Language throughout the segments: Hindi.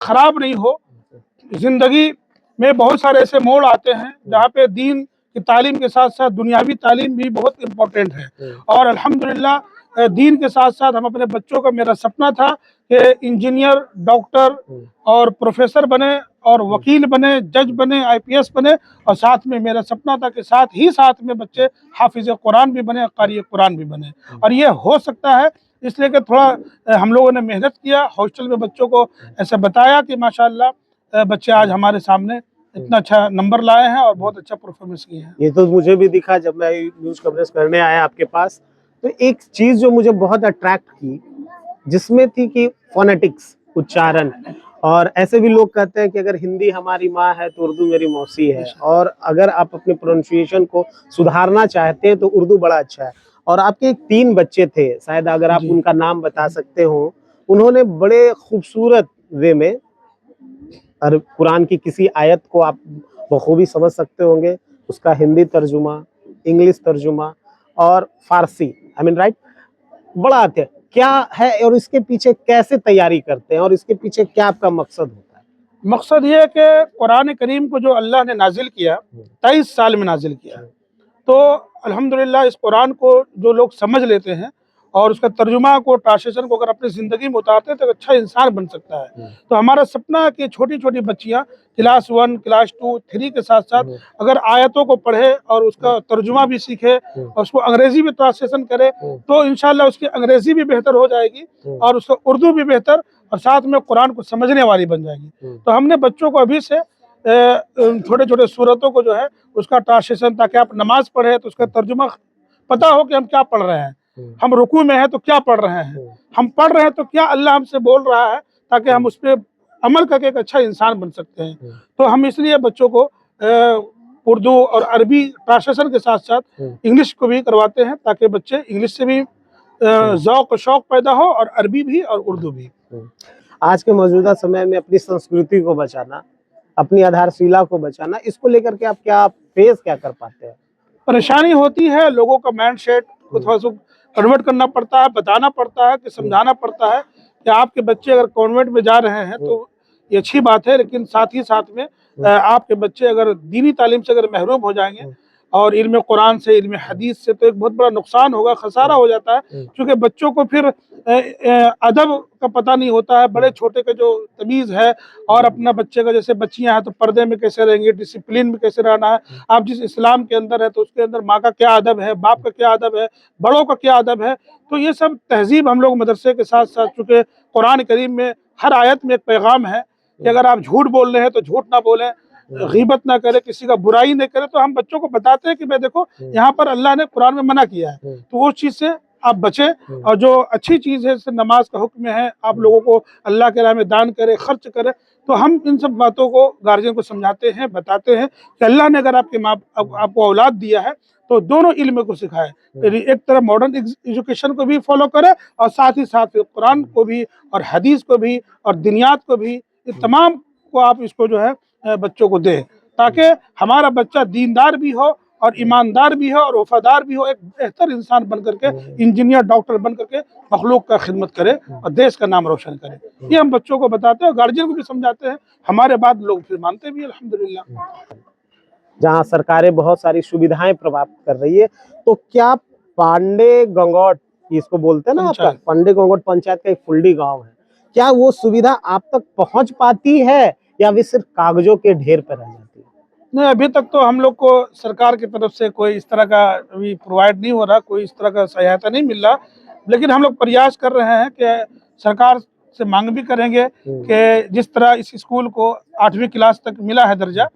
खराब नहीं हो। जिंदगी में बहुत सारे ऐसे मोड़ आते हैं जहाँ पे दीन की तालीम के साथ साथ दुनियावी तालीम भी बहुत इम्पोर्टेंट है। और अल्हम्दुलिल्लाह दीन के साथ साथ हम अपने बच्चों का, मेरा सपना था कि इंजीनियर, डॉक्टर और प्रोफेसर बने और वकील बने, जज बने, आईपीएस बने, और साथ में मेरा सपना था कि साथ में बच्चे हाफिज कुरान भी बने, कारी कुरान भी बने। और ये हो सकता है, इसलिए कि थोड़ा हम लोगों ने मेहनत किया, हॉस्टल में बच्चों को ऐसे बताया कि माशाअल्लाह बच्चे आज हमारे सामने इतना अच्छा नंबर लाए हैं और बहुत अच्छा परफॉर्मेंस किए हैं। ये तो मुझे भी दिखा जब मैं न्यूज कवरेज करने आया आपके पास। तो एक चीज जो मुझे बहुत अट्रैक्ट की, जिसमें थी कि फोनेटिक्स, उच्चारण। और ऐसे भी लोग कहते हैं कि अगर हिंदी हमारी माँ है तो उर्दू मेरी मौसी है, और अगर आप अपने प्रोनाउंसिएशन को सुधारना चाहते हैं तो उर्दू बड़ा अच्छा है। और आपके 3 बच्चे थे, शायद अगर आप उनका नाम बता सकते हो, उन्होंने बड़े खूबसूरत वे में और कुरान की किसी आयत को आप बखूबी समझ सकते होंगे, उसका हिंदी तर्जुमा, इंग्लिश तर्जुमा और फारसी, आई मीन राइट, बड़ा आते हैं। क्या है और इसके पीछे कैसे तैयारी करते हैं और इसके पीछे क्या आपका मकसद होता है? मकसद ये है कि कुरान करीम को जो अल्लाह ने नाजिल किया, 23 साल में नाजिल किया, तो अल्हम्दुलिल्लाह इस कुरान को जो लोग समझ लेते हैं और उसका तर्जुमा को, ट्रांसलेशन को अगर अपनी ज़िंदगी में उतारते हैं तो अच्छा इंसान बन सकता है। तो हमारा सपना है कि छोटी छोटी बच्चियाँ क्लास 1, क्लास 2, 3 के साथ साथ अगर आयतों को पढ़े और उसका तर्जुमा भी सीखे और उसको अंग्रेजी में ट्रांसलेशन करे, तो इंशाल्लाह उसकी अंग्रेजी भी बेहतर हो जाएगी और उसका उर्दू भी बेहतर, और साथ में कुरान को समझने वाली बन जाएगी। तो हमने बच्चों को अभी से छोटे छोटे सूरतों को जो है उसका ट्रांसलेशन, ताकि आप नमाज पढ़े तो उसका तर्जुमा पता हो कि हम क्या पढ़ रहे हैं, हम रुकू में हैं तो क्या पढ़ रहे हैं, हम पढ़ रहे हैं तो क्या अल्लाह हमसे बोल रहा है, ताकि हम उस पर अमल करके एक अच्छा इंसान बन सकते हैं। तो हम इसलिए बच्चों को उर्दू और अरबी ट्रांसलेशन के साथ साथ इंग्लिश को भी करवाते हैं, ताकि बच्चे इंग्लिश से भी ज़ौक़ शौक़ पैदा हो और अरबी भी और उर्दू भी। आज के मौजूदा समय में अपनी संस्कृति को बचाना, अपनी आधारशिला को बचाना, इसको लेकर के आप क्या फेस क्या कर पाते हैं? परेशानी होती है, लोगों का माइंड सेट को थोड़ा सा कन्वर्ट करना पड़ता है, बताना पड़ता है, कि समझाना पड़ता है कि आपके बच्चे अगर कॉन्वेंट में जा रहे हैं तो ये अच्छी बात है, लेकिन साथ ही साथ में आपके बच्चे अगर दीनी तालीम से अगर महरूम हो जाएंगे और इल्म कुरान से, इल्म हदीस से, तो एक बहुत बड़ा नुकसान होगा, खसारा हो जाता है। क्योंकि बच्चों को फिर अदब का पता नहीं होता है, बड़े छोटे का जो तमीज़ है, और अपना बच्चे का, जैसे बच्चियां हैं तो पर्दे में कैसे रहेंगे, डिसिप्लिन में कैसे रहना है, आप जिस इस्लाम के अंदर है तो उसके अंदर माँ का क्या अदब है, बाप का क्या अदब है, बड़ों का क्या अदब है, तो ये सब तहजीब हम लोग मदरसे के साथ साथ, चूँकि कुरान करीम में हर आयत में एक पैगाम है कि अगर आप झूठ बोल रहे हैं तो झूठ ना बोलें, गीबत ना करे, किसी का बुराई नहीं करे, तो हम बच्चों को बताते हैं कि भाई देखो यहाँ पर अल्लाह ने कुरान में मना किया है, तो उस चीज़ से आप बचें। और जो अच्छी चीज़ है, जैसे नमाज का हुक्म है, आप लोगों को अल्लाह के राह में दान करें, खर्च करें, तो हम इन सब बातों को गार्जियन को समझाते हैं, बताते हैं कि अल्लाह ने अगर आपको औलाद दिया है तो दोनों इल्म को सिखाए, एक तरफ मॉडर्न एजुकेशन को भी फॉलो करें और साथ ही साथ कुरान को भी और हदीस को भी और दिनियात को भी, ये तमाम को आप इसको जो है बच्चों को दें, ताकि हमारा बच्चा दीनदार भी हो और ईमानदार भी हो और वफादार भी हो, एक बेहतर इंसान बन करके, इंजीनियर, डॉक्टर बन करके मखलूक का खिदमत करे और देश का नाम रोशन करे। ये हम बच्चों को बताते हैं, गार्जियन को भी समझाते हैं, हमारे बात लोग फिर मानते भी अल्हम्दुलिल्लाह। जहाँ सरकारें बहुत सारी सुविधाएं प्राप्त कर रही है, तो क्या पांडे गंगौट, इसको बोलते हैं ना आपका, पांडे गंगौट पंचायत का एक फुल्डी गांव है, क्या वो सुविधा आप तक पहुंच पाती है या वे सिर्फ कागजों के ढेर पर रह जाती है? नहीं, अभी तक तो हम लोग को सरकार की तरफ से कोई इस तरह का अभी प्रोवाइड नहीं हो रहा, कोई इस तरह का सहायता नहीं मिल रहा, लेकिन हम लोग प्रयास कर रहे हैं कि सरकार से मांग भी करेंगे कि जिस तरह इस स्कूल को 8वीं क्लास तक मिला है दर्जा,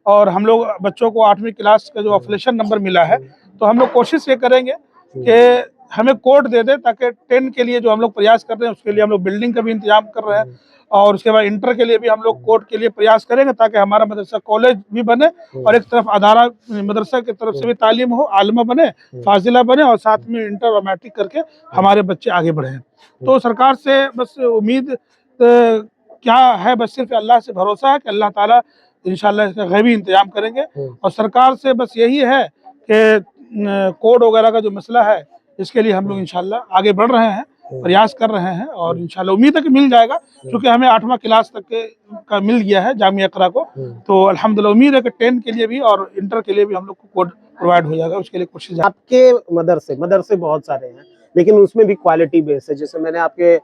और हम लोग बच्चों को 8वीं क्लास का जो अफिलिएशन नंबर मिला है, तो हम लोग कोशिश ये करेंगे कि हमें कोड दे दे, ताकि 10 के लिए जो हम लोग प्रयास कर रहे हैं उसके लिए हम लोग बिल्डिंग का भी इंतजाम कर रहे हैं, और उसके बाद इंटर के लिए भी हम लोग कोर्ट के लिए प्रयास करेंगे, ताकि हमारा मदरसा कॉलेज भी बने और एक तरफ अदारा मदरसा की तरफ से भी तालीम हो, आलिमा बने, फाजिला बने, और साथ में इंटर और मैट्रिक करके हमारे बच्चे आगे बढ़े। तो सरकार से बस उम्मीद क्या है, बस सिर्फ अल्लाह से भरोसा है कि अल्लाह ताला इंशाल्लाह इसका गैबी इंतजाम करेंगे, और सरकार से बस यही है कि कोड वगैरह का जो मसला है, इसके लिए हम लोग इंशाल्लाह आगे बढ़ रहे हैं, प्रयास कर रहे हैं और इंशाल्लाह उम्मीद है कि मिल जाएगा, क्योंकि हमें 8वां क्लास तक का मिल गया है जामिया इकरा को। तो अल्हम्दुलिल्लाह उम्मीद है कि 10 के लिए भी और इंटर के लिए भी हम लोग को कोड प्रोवाइड हो जाएगा, उसके लिए कोशिश। आपके मदरसे बहुत सारे हैं, लेकिन उसमें भी क्वालिटी बेस है। जैसे मैंने आपके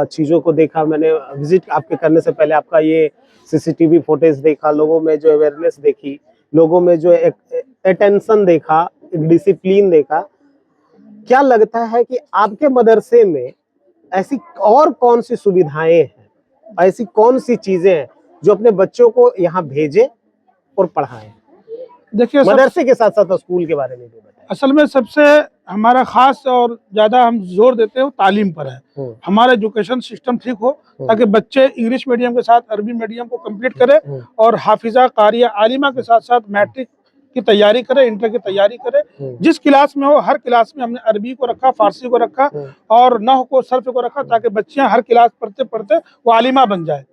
चीज़ों को देखा, मैंने विजिट आपके करने से पहले आपका ये सीसीटीवी फुटेज देखा, लोगों में जो अवेयरनेस देखी, लोगों में जो अटेंशन देखा, एक डिसिप्लिन देखा। क्या लगता है कि आपके मदरसे में ऐसी और कौन सी सुविधाएं हैं, ऐसी कौन सी चीजें हैं जो अपने बच्चों को यहाँ भेजें और पढ़ाएं? देखिए, मदरसे के साथ साथ स्कूल के बारे में भी बताएं। असल में सबसे हमारा खास और ज्यादा हम जोर देते हैं तालीम पर है। हमारा एजुकेशन सिस्टम ठीक हो ताकि बच्चे इंग्लिश मीडियम के साथ अरबी मीडियम को कंप्लीट करें और हाफिजा कारिया आलिमा के साथ साथ मैट्रिक की तैयारी करे, इंटर की तैयारी करे। जिस क्लास में हो हर क्लास में हमने अरबी को रखा, फारसी को रखा और नहव को, सर्फ को रखा, ताकि बच्चियां हर क्लास पढ़ते पढ़ते वो आलिमा बन जाए।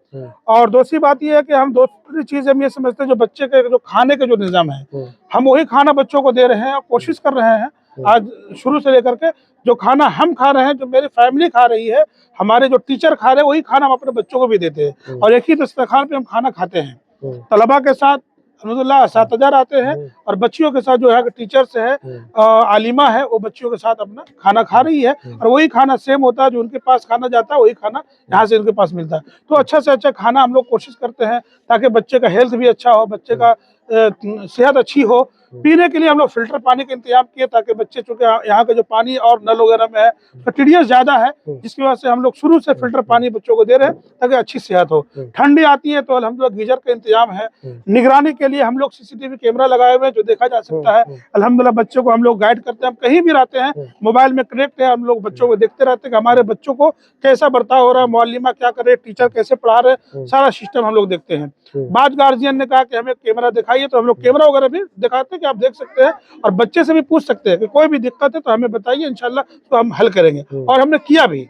और दूसरी बात यह है कि हम दूसरी चीज हम ये समझते हैं, जो बच्चे के जो खाने के जो निज़ाम है, हम वही खाना बच्चों को दे रहे हैं और कोशिश कर रहे हैं आज शुरू से लेकर के जो खाना हम खा रहे हैं, जो मेरी फैमिली खा रही है, हमारे जो टीचर खा रहे हैं, वही खाना हम अपने बच्चों को भी देते हैं और एक ही दस्तरखान पे हम खाना खाते हैं। तलबा के साथ अल्हम्दुलिल्लाह असातिज़ा आते हैं और बच्चियों के साथ जो है टीचर्स है, आलिमा है, वो बच्चियों के साथ अपना खाना खा रही है और वही खाना सेम होता है जो उनके पास खाना जाता है, वही खाना यहाँ से इनके पास मिलता है। तो अच्छा से अच्छा खाना हम लोग कोशिश करते हैं ताकि बच्चे का हेल्थ भी अच्छा हो, बच्चे का सेहत अच्छी हो। पीने के लिए हम लोग फिल्टर पानी का इंतजाम किए ताकि बच्चे, चूंकि यहाँ का जो पानी और नल वगैरह में है टीडीएस ज्यादा है, जिसकी वजह से हम लोग शुरू से फिल्टर पानी बच्चों को दे रहे हैं ताकि अच्छी सेहत हो। ठंडी आती है तो अल्हम्दुलिल्लाह गीजर का इंतजाम है। निगरानी के लिए हम लोग सीसीटीवी कैमरा लगाए हुए हैं जो देखा जा सकता है। अल्हम्दुलिल्लाह बच्चों को हम लोग गाइड करते हैं, हम कहीं भी रहते हैं मोबाइल में कनेक्ट है, हम लोग बच्चों को देखते रहते हैं कि हमारे बच्चों को कैसा बर्ताव हो रहा है, मौलिमा क्या कर रहे हैं, टीचर कैसे पढ़ा रहे हैं, सारा सिस्टम हम लोग देखते हैं। बाद गार्जियन ने कहा कि हमें कैमरा दिखाइए, तो हम लोग कैमरा वगैरह भी दिखाते हैं कि आप देख सकते हैं और बच्चे से भी पूछ सकते हैं कि कोई भी दिक्कत है तो हमें बताइए, इंशाल्लाह तो हम हल करेंगे। और हमने किया भी।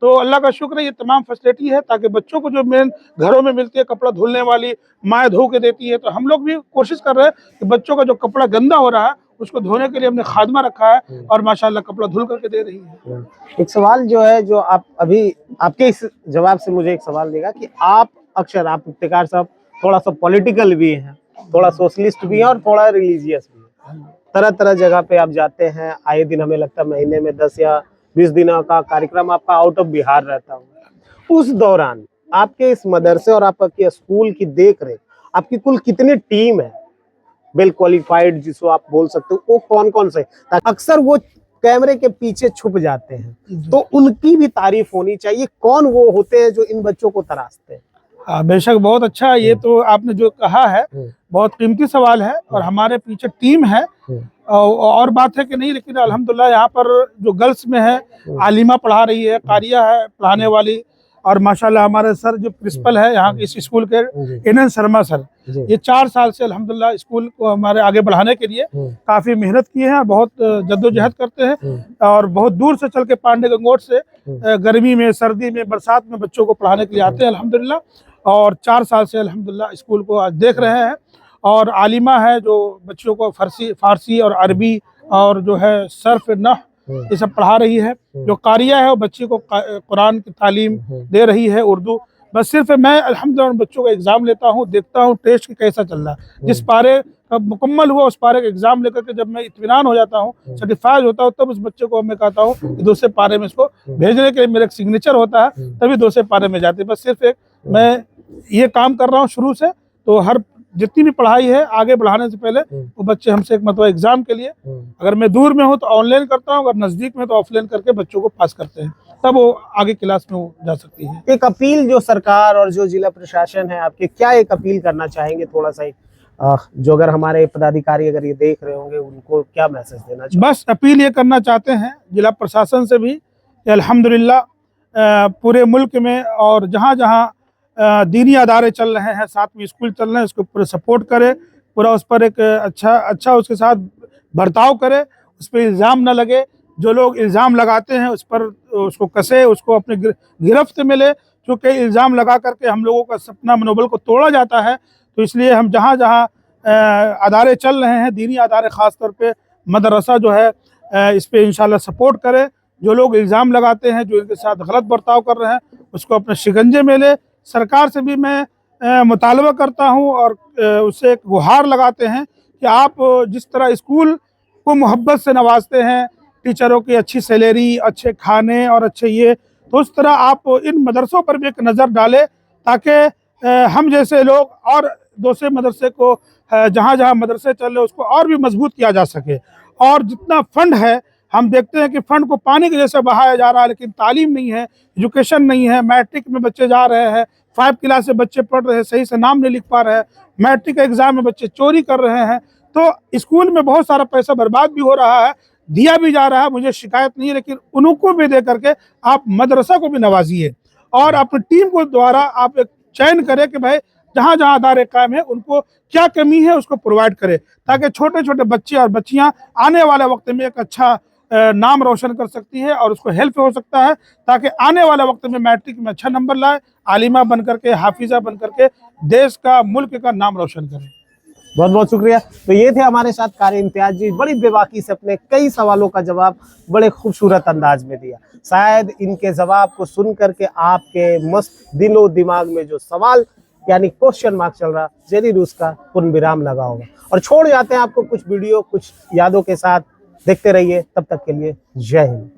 तो अल्लाह का शुक्र है, ये तमाम फैसिलिटी है ताकि बच्चों को जो मेन घरों में मिलती है, कपड़ा धुलने वाली माएँ धो के देती है, तो हम लोग भी कोशिश कर रहे हैं कि बच्चों का जो कपड़ा गंदा हो रहा है उसको धोने के लिए हमने खादमा रखा है और माशाल्लाह कपड़ा धुल करके दे रही है। एक सवाल जो है, जो आप अभी आपके इस जवाब से मुझे एक सवाल देगा कि आप अक्सर, आप इफ्तिकार साहब थोड़ा सा पॉलिटिकल भी हैं, थोड़ा सोशलिस्ट भी हैं और थोड़ा रिलीजियस भी हैं। तरह तरह जगह पे आप जाते हैं, आए दिन हमें लगता है महीने में 10 या 20 दिनों का कार्यक्रम आपका आउट ऑफ बिहार रहता होगा। उस दौरान आपके इस मदरसे और आपके स्कूल की देख रेख, आपकी कुल कितनी टीम है वेल क्वालिफाइड जिसको आप बोल सकते हो, वो कौन कौन से? अक्सर वो कैमरे के पीछे छुप जाते हैं, तो उनकी भी तारीफ होनी चाहिए। कौन वो होते हैं जो इन बच्चों को तराशते हैं? हाँ, बेशक, बहुत अच्छा। ये तो आपने जो कहा है बहुत कीमती सवाल है और हमारे पीछे टीम है और बात है कि नहीं, लेकिन अल्हम्दुलिल्लाह यहाँ पर जो गर्ल्स में है आलिमा पढ़ा रही है, कारिया है पढ़ाने वाली, और माशाल्लाह हमारे सर जो प्रिंसिपल है यहाँ के इस स्कूल के एनएन शर्मा सर, ये 4 साल से अल्हम्दुलिल्लाह स्कूल को हमारे आगे बढ़ाने के लिए काफ़ी मेहनत की है, बहुत जद्दोजहद करते हैं और बहुत दूर से चल के पांडे गंगोट से गर्मी में, सर्दी में, बरसात में बच्चों को पढ़ाने के लिए आते हैं अल्हम्दुलिल्लाह। और 4 साल से अल्हम्दुलिल्लाह स्कूल को आज देख रहे हैं। और आलिमा है जो बच्चों को फारसी और अरबी और जो है सर्फ नह ये सब पढ़ा रही है। जो कारिया है वो बच्ची को कुरान की तालीम दे रही है, उर्दू। बस सिर्फ मैं अल्हम्दुलिल्लाह बच्चों का एग्ज़ाम लेता हूँ, देखता हूँ टेस्ट की कैसा चल रहा है। जिस पारे का मुकम्मल हुआ उस पारे का एग्ज़ाम लेकर के जब मैं इत्मीनान हो जाता हूँ, सर्टिफाइड होता हूँ, तब उस बच्चे को मैं कहता हूँ कि दूसरे पारे में इसको भेजने के लिए मेरा एक सिग्नेचर होता है, तभी दूसरे पारे में जाते। बस सिर्फ एक मैं ये काम कर रहा हूँ शुरू से। तो हर जितनी भी पढ़ाई है आगे बढ़ाने से पहले वो बच्चे हमसे एक मतलब एग्जाम के लिए, अगर मैं दूर में हूँ तो ऑनलाइन करता हूँ, अगर नज़दीक में तो ऑफलाइन करके बच्चों को पास करते हैं, तब वो आगे क्लास में वो जा सकती है। एक अपील जो सरकार और जो जिला प्रशासन है आपके, क्या एक अपील करना चाहेंगे? थोड़ा सा जो अगर हमारे पदाधिकारी अगर ये देख रहे होंगे उनको क्या मैसेज देना चाहिए? बस अपील ये करना चाहते हैं जिला प्रशासन से भी, अल्हम्दुलिल्लाह पूरे मुल्क में और जहाँ जहाँ दीनी अदारे चल रहे हैं, साथ में स्कूल चल रहे हैं, उसको पूरा सपोर्ट करे, पूरा उस पर एक अच्छा उसके साथ बर्ताव करे, उस पर इल्ज़ाम न लगे। जो लोग इल्ज़ाम लगाते हैं उस पर उसको कसे, उसको अपने गिरफ्त मिले, क्योंकि इल्ज़ाम लगा करके हम लोगों का सपना मनोबल को तोड़ा जाता है। तो इसलिए हम जहाँ जहाँ अदारे चल रहे हैं, दीनी अदारे ख़ास तौर पे मदरसा जो है, इस पर इंशाल्लाह सपोर्ट करें, जो लोग इल्ज़ाम लगाते हैं, जो इनके साथ गलत बर्ताव कर रहे हैं, उसको अपने शिकंजे में ले। सरकार से भी मैं मुतालबा करता हूं और उससे एक गुहार लगाते हैं कि आप जिस तरह स्कूल को मोहब्बत से नवाजते हैं, टीचरों की अच्छी सैलरी, अच्छे खाने और अच्छे ये, तो उस तरह आप इन मदरसों पर भी एक नज़र डालें, ताकि हम जैसे लोग और दूसरे मदरसे को जहाँ जहाँ मदरसे चल रहे उसको और भी मजबूत किया जा सके। और जितना फंड है, हम देखते हैं कि फंड को पानी के जैसे बहाया जा रहा है, लेकिन तालीम नहीं है, एजुकेशन नहीं है। मैट्रिक में बच्चे जा रहे हैं, 5 क्लास से बच्चे पढ़ रहे हैं, सही से नाम नहीं लिख पा रहे हैं, मैट्रिक एग्जाम में बच्चे चोरी कर रहे हैं। तो स्कूल में बहुत सारा पैसा बर्बाद भी हो रहा है, दिया भी जा रहा है, मुझे शिकायत नहीं है, लेकिन उनको भी दे करके आप मदरसा को भी नवाजिए और अपनी टीम को द्वारा आप एक चयन करें कि भाई जहाँ जहाँ अदारे कायम है उनको क्या कमी है उसको प्रोवाइड करें, ताकि छोटे छोटे बच्चे और बच्चियाँ आने वाले वक्त में एक अच्छा नाम रोशन कर सकती है और उसको हेल्प हो सकता है, ताकि आने वाले वक्त में मैट्रिक में अच्छा नंबर लाए, आलिमा बन करके, हाफिजा बन करके देश का, मुल्क का नाम रोशन करें। बहुत बहुत शुक्रिया। तो ये थे हमारे साथ कारी इम्तियाज जी, बड़ी बेबाकी से अपने कई सवालों का जवाब बड़े खूबसूरत अंदाज में दिया। शायद इनके जवाब को सुन करके आपके मस्त दिलो दिमाग में जो सवाल यानी क्वेश्चन मार्क चल रहा, जरूर उसका पूर्ण विराम लगा होगा। और छोड़ जाते हैं आपको कुछ वीडियो, कुछ यादों के साथ। देखते रहिए, तब तक के लिए जय हिंद।